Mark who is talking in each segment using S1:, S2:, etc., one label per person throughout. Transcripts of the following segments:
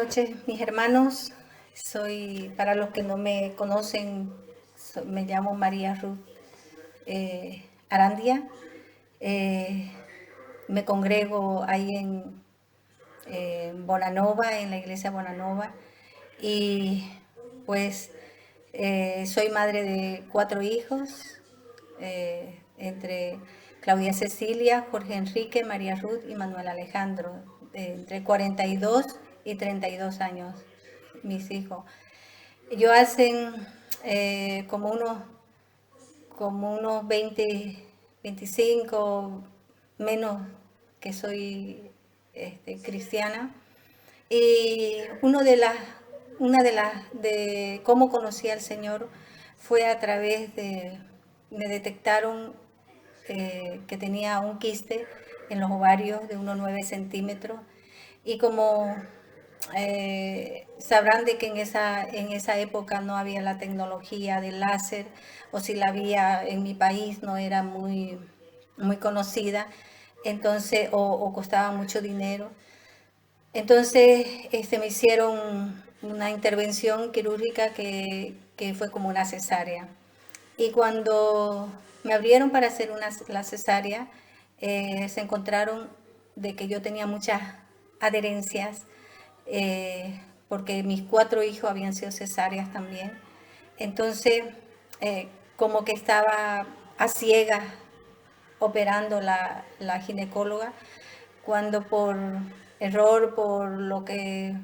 S1: noches, mis hermanos. Para los que no me conocen, me llamo María Ruth Arandia. Eh, Me congrego ahí en Bonanova, en la iglesia Bonanova. Y pues soy madre de 4 hijos, entre Claudia Cecilia, Jorge Enrique, María Ruth y Manuel Alejandro, entre 42 y 32 años, mis hijos. Yo hacen como unos 20, 25 menos que soy cristiana. Y una de cómo conocí al Señor fue a través me detectaron que tenía un quiste en los ovarios de unos 9 centímetros. Y como sabrán de que en esa época no había la tecnología del láser, o si la había en mi país no era muy, muy conocida, entonces, o costaba mucho dinero. Entonces me hicieron una intervención quirúrgica que fue como una cesárea. Y cuando me abrieron para hacer la cesárea, se encontraron de que yo tenía muchas adherencias, porque mis 4 hijos habían sido cesáreas también. Entonces, como que estaba a ciegas operando la ginecóloga, cuando por error, por lo que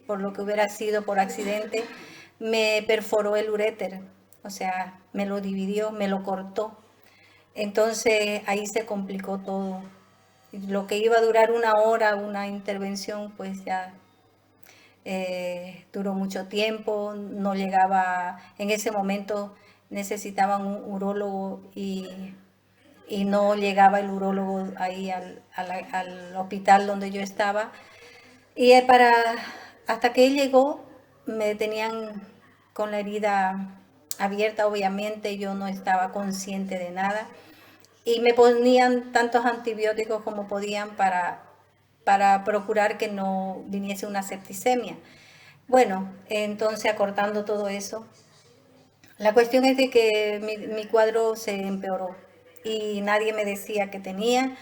S1: hubiera sido por accidente, me perforó el uréter, o sea, me lo dividió, me lo cortó. Entonces ahí se complicó todo. Lo que iba a durar una hora, una intervención, pues ya duró mucho tiempo, no llegaba, en ese momento necesitaban un urólogo y no llegaba el urólogo ahí al hospital donde yo estaba. Y hasta que él llegó, me tenían con la herida abierta, obviamente yo no estaba consciente de nada. Y me ponían tantos antibióticos como podían para procurar que no viniese una septicemia. Bueno, entonces acortando todo eso, la cuestión es de que mi cuadro se empeoró y nadie me decía que tenía.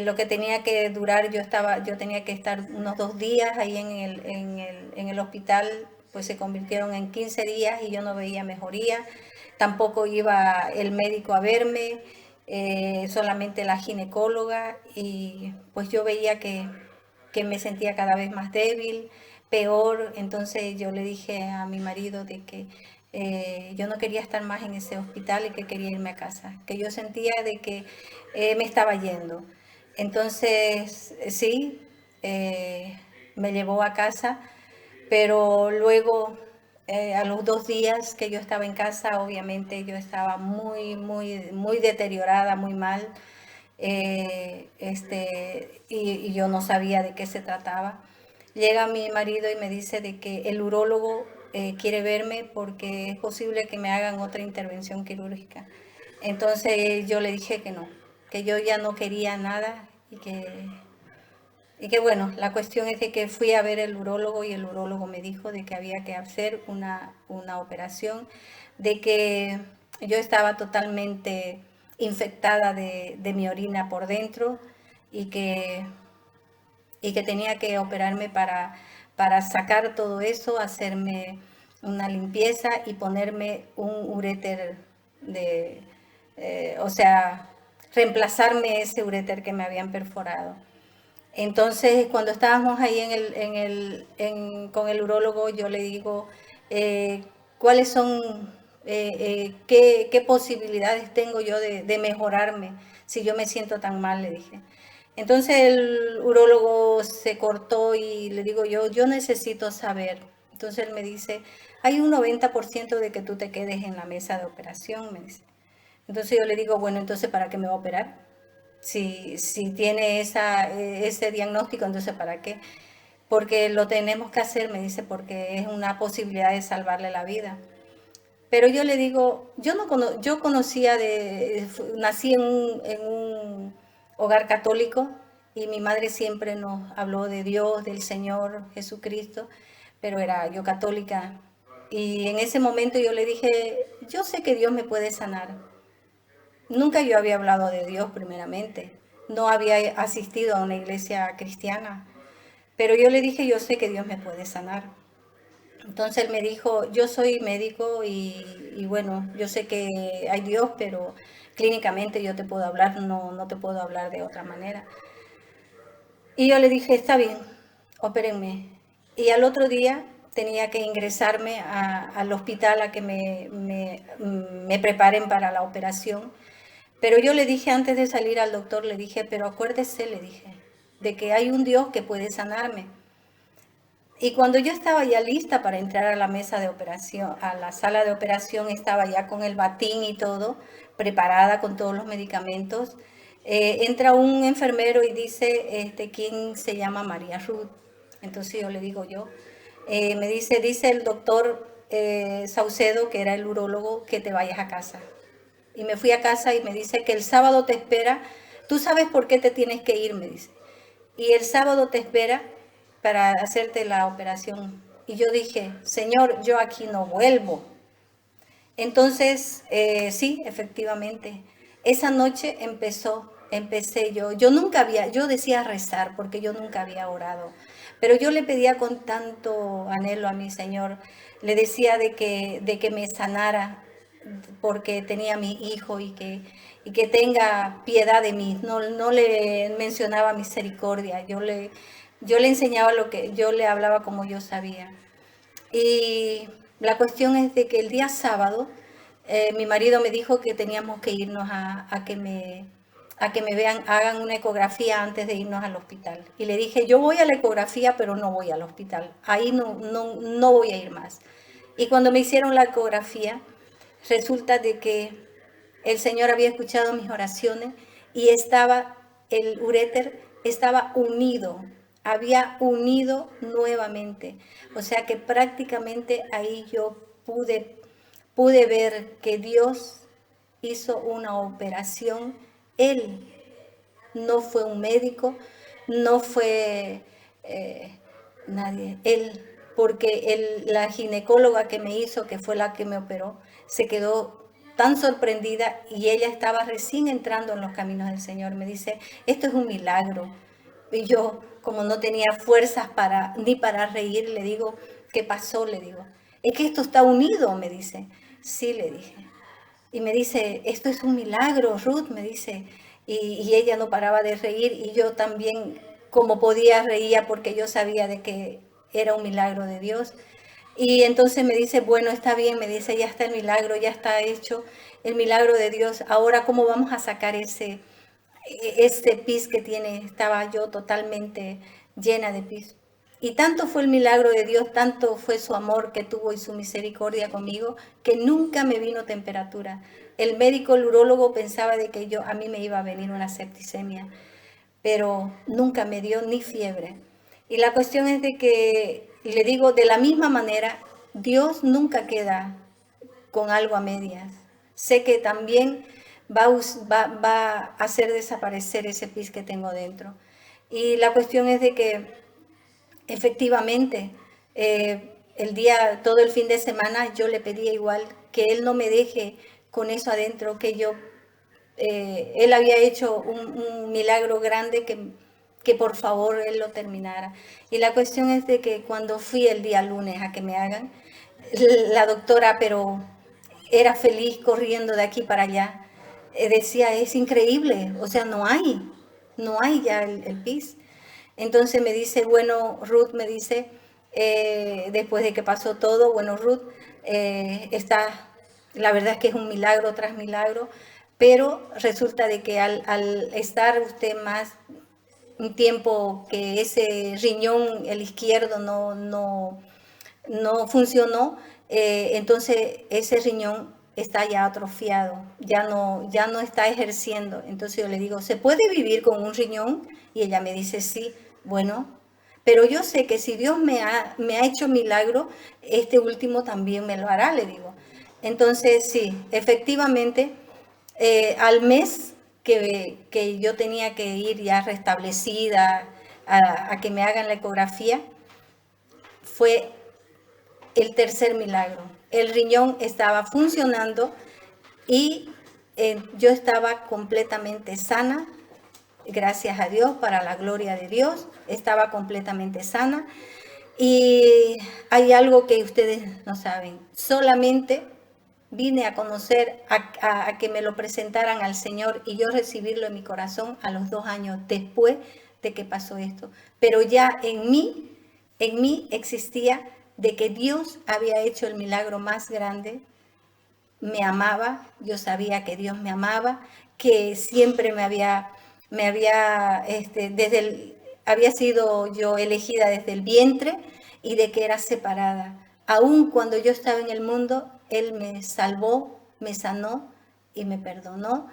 S1: Lo que tenía que durar, yo tenía que estar unos 2 días ahí en el hospital, pues se convirtieron en 15 días y yo no veía mejoría. Tampoco iba el médico a verme, solamente la ginecóloga, y pues yo veía que me sentía cada vez más débil, peor. Entonces yo le dije a mi marido de que yo no quería estar más en ese hospital y que quería irme a casa, que yo sentía de que me estaba yendo. Entonces, sí, me llevó a casa, pero luego, a los 2 días que yo estaba en casa, obviamente yo estaba muy, muy, muy deteriorada, muy mal, y yo no sabía de qué se trataba. Llega mi marido y me dice de que el urólogo quiere verme porque es posible que me hagan otra intervención quirúrgica. Entonces yo le dije que no, que yo ya no quería nada y que bueno, la cuestión es de que fui a ver el urólogo y el urólogo me dijo de que había que hacer una operación, de que yo estaba totalmente infectada de mi orina por dentro y que, y que tenía que operarme para sacar todo eso, hacerme una limpieza y ponerme un uréter o sea, reemplazarme ese uréter que me habían perforado. Entonces, cuando estábamos ahí con el urólogo, yo le digo, ¿cuáles son, qué posibilidades tengo yo de mejorarme si yo me siento tan mal? Le dije. Entonces el urólogo se cortó y le digo yo necesito saber. Entonces él me dice, hay un 90% de que tú te quedes en la mesa de operación, me dice. Entonces yo le digo, bueno, entonces ¿para qué me va a operar? Si tiene ese diagnóstico, entonces ¿para qué? Porque lo tenemos que hacer, me dice, porque es una posibilidad de salvarle la vida. Pero yo le digo, yo nací en un hogar católico, y mi madre siempre nos habló de Dios, del Señor Jesucristo, pero era yo católica. Y en ese momento yo le dije, yo sé que Dios me puede sanar. Nunca yo había hablado de Dios primeramente, no había asistido a una iglesia cristiana, pero yo le dije, yo sé que Dios me puede sanar. Entonces él me dijo, yo soy médico y bueno, yo sé que hay Dios, pero clínicamente yo te puedo hablar, no te puedo hablar de otra manera. Y yo le dije, está bien, opérenme. Y al otro día tenía que ingresarme al hospital a que me preparen para la operación. Pero yo le dije antes de salir al doctor, le dije, pero acuérdese, le dije, de que hay un Dios que puede sanarme. Y cuando yo estaba ya lista para entrar a la mesa de operación, a la sala de operación, estaba ya con el batín y todo, preparada con todos los medicamentos, entra un enfermero y dice, ¿quién se llama María Ruth? Entonces yo le digo yo, me dice el doctor Saucedo, que era el urólogo, que te vayas a casa. Y me fui a casa y me dice que el sábado te espera, tú sabes por qué te tienes que ir, me dice. Y el sábado te espera para hacerte la operación. Y yo dije, Señor, yo aquí no vuelvo. Entonces, sí, efectivamente, esa noche empecé yo nunca había, yo decía rezar porque yo nunca había orado, pero yo le pedía con tanto anhelo a mi Señor, le decía de que me sanara porque tenía mi hijo y que tenga piedad de mí, no le mencionaba misericordia, yo le enseñaba lo que, yo le hablaba como yo sabía. Y la cuestión es de que el día sábado mi marido me dijo que teníamos que irnos a que me vean, hagan una ecografía antes de irnos al hospital. Y le dije, yo voy a la ecografía, pero no voy al hospital. Ahí no voy a ir más. Y cuando me hicieron la ecografía, resulta de que el Señor había escuchado mis oraciones y el uréter estaba unido, había unido nuevamente. O sea que prácticamente ahí yo pude ver que Dios hizo una operación. Él no fue un médico, no fue nadie, él, porque la ginecóloga que me hizo, que fue la que me operó, se quedó tan sorprendida y ella estaba recién entrando en los caminos del Señor. Me dice, esto es un milagro. Y yo, como no tenía fuerzas ni para reír, le digo, ¿qué pasó? Le digo, es que esto está unido, me dice. Sí, le dije. Y me dice, esto es un milagro, Ruth, me dice. Y ella no paraba de reír y yo también, como podía, reía porque yo sabía de que era un milagro de Dios. Y entonces me dice, bueno, está bien, me dice, ya está el milagro, ya está hecho el milagro de Dios. Ahora, ¿cómo vamos a sacar ese pis que tiene? Estaba yo totalmente llena de pis. Y tanto fue el milagro de Dios, tanto fue su amor que tuvo y su misericordia conmigo, que nunca me vino temperatura. El médico, el urólogo pensaba de que a mí me iba a venir una septicemia, pero nunca me dio ni fiebre. Y la cuestión es de que, le digo, de la misma manera, Dios nunca queda con algo a medias. Sé que también va a hacer desaparecer ese pis que tengo dentro. Y la cuestión es de que efectivamente, todo el fin de semana yo le pedía igual que él no me deje con eso adentro, él había hecho un milagro grande que por favor él lo terminara. Y la cuestión es de que cuando fui el día lunes a que me hagan, la doctora, pero era feliz corriendo de aquí para allá, decía, es increíble, o sea, no hay ya el PIS. Entonces me dice, bueno, Ruth, me dice, después de que pasó todo, bueno, Ruth, la verdad es que es un milagro tras milagro, pero resulta de que al estar usted más un tiempo que ese riñón, el izquierdo, no funcionó, entonces ese riñón está ya atrofiado, ya no está ejerciendo. Entonces yo le digo, ¿se puede vivir con un riñón? Y ella me dice, sí, bueno, pero yo sé que si Dios me ha hecho milagro, este último también me lo hará, le digo. Entonces sí, efectivamente, al mes que yo tenía que ir ya restablecida a que me hagan la ecografía, fue el tercer milagro. El riñón estaba funcionando y yo estaba completamente sana, gracias a Dios, para la gloria de Dios, estaba completamente sana. Y hay algo que ustedes no saben, solamente vine a conocer, a que me lo presentaran al Señor y yo recibirlo en mi corazón a los 2 años después de que pasó esto. Pero ya en mí existía de que Dios había hecho el milagro más grande, me amaba, yo sabía que Dios me amaba, que siempre había sido yo elegida desde el vientre y de que era separada. Aún cuando yo estaba en el mundo, Él me salvó, me sanó y me perdonó.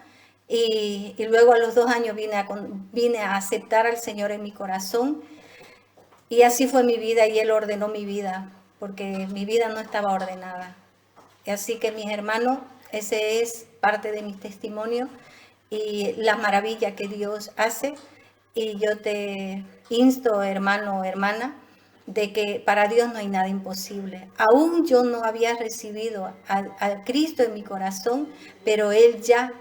S1: Y luego a los 2 años vine a aceptar al Señor en mi corazón. Y así fue mi vida y Él ordenó mi vida, porque mi vida no estaba ordenada. Así que mis hermanos, ese es parte de mi testimonio y la maravilla que Dios hace. Y yo te insto, hermano o hermana, de que para Dios no hay nada imposible. Aún yo no había recibido a Cristo en mi corazón, pero Él ya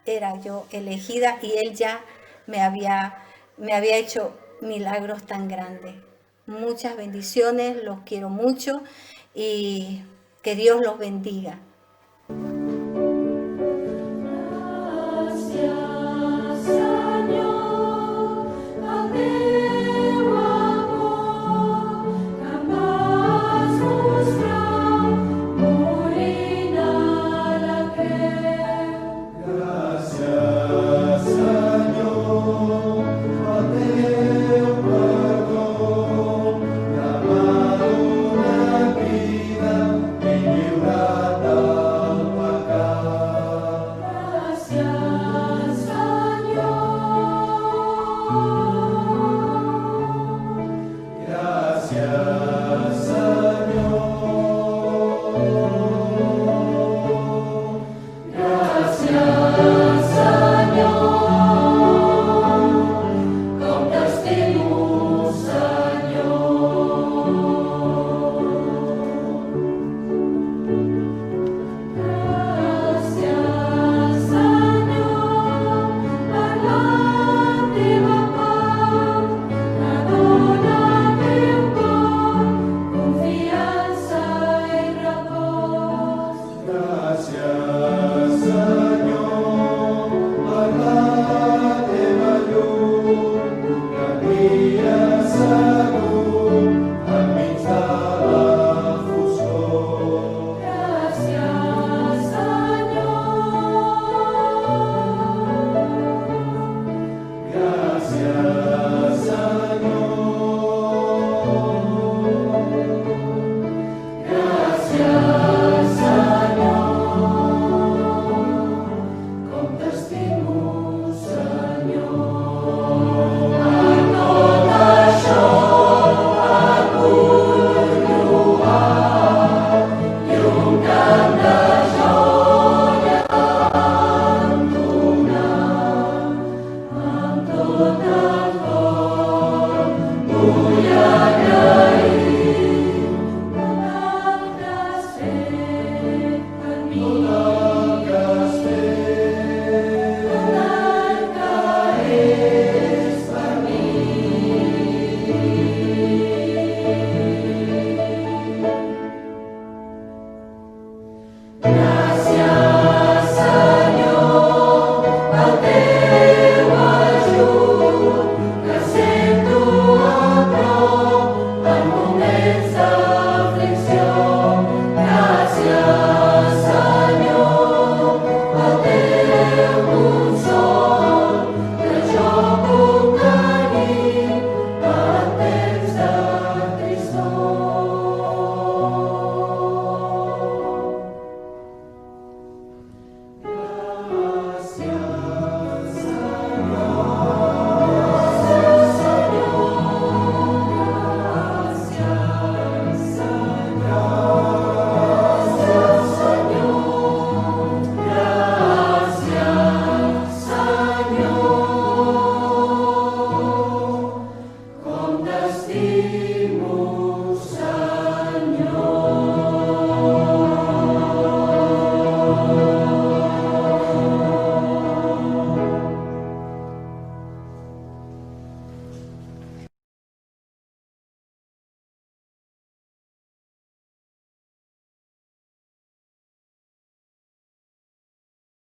S1: era yo elegida y Él ya me había hecho milagros tan grandes. Muchas bendiciones, los quiero mucho y que Dios los bendiga.
S2: Amen.